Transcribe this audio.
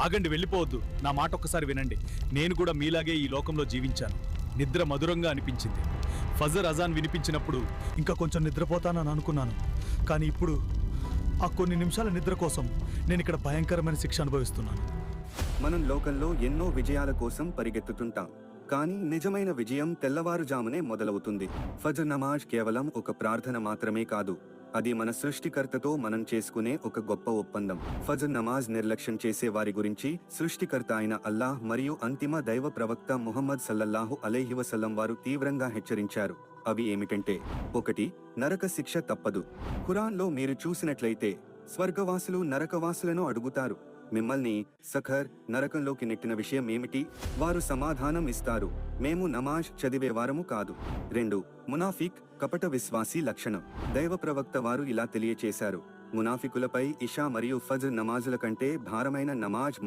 ఆగండి, వెళ్ళిపోవద్దు. నా మాట ఒక్కసారి వినండి. నేను కూడా మీలాగే ఈ లోకంలో జీవించాను. నిద్ర మధురంగా అనిపించింది. ఫజర్ అజాన్ వినిపించినప్పుడు ఇంకా కొంచెం నిద్రపోతానని అనుకున్నాను. కానీ ఇప్పుడు ఆ కొన్ని నిమిషాల నిద్ర కోసం నేను ఇక్కడ భయంకరమైన శిక్ష అనుభవిస్తున్నాను. మనం లోకంలో ఎన్నో విజయాల కోసం పరిగెత్తుతుంటాం, కానీ నిజమైన విజయం తెల్లవారుజామునే మొదలవుతుంది. ఫజర్ నమాజ్ కేవలం ఒక ప్రార్థన మాత్రమే కాదు, అది మన సృష్టికర్తతో మనం చేసుకునే ఒక గొప్ప ఒప్పందం. ఫజర్ నమాజ్ నిర్లక్ష్యం చేసే వారి గురించి సృష్టికర్త అయిన అల్లాహ్ మరియు అంతిమ దైవ ప్రవక్త ముహమ్మద్ సల్లల్లాహు అలైహి వసల్లం వారు తీవ్రంగా హెచ్చరించారు. అవి ఏమిటంటే, 1. నరక శిక్ష తప్పదు. ఖురాన్లో మీరు చూసినట్లయితే స్వర్గవాసులు నరకవాసులను అడుగుతారు, మిమ్మల్ని సఖర్ నరకంలోకి నెట్టిన విషయం ఏమిటి? వారు సమాధానం ఇస్తారు, మేము నమాజ్ చదివేవారము కాదు. 2. మునాఫిక్ కపట విశ్వాసీ లక్షణం. దైవ ప్రవక్త వారు ఇలా తెలియచేశారు, మునాఫికులపై ఇషా మరియు ఫజ్ర్ నమాజుల కంటే భారమైన నమాజ్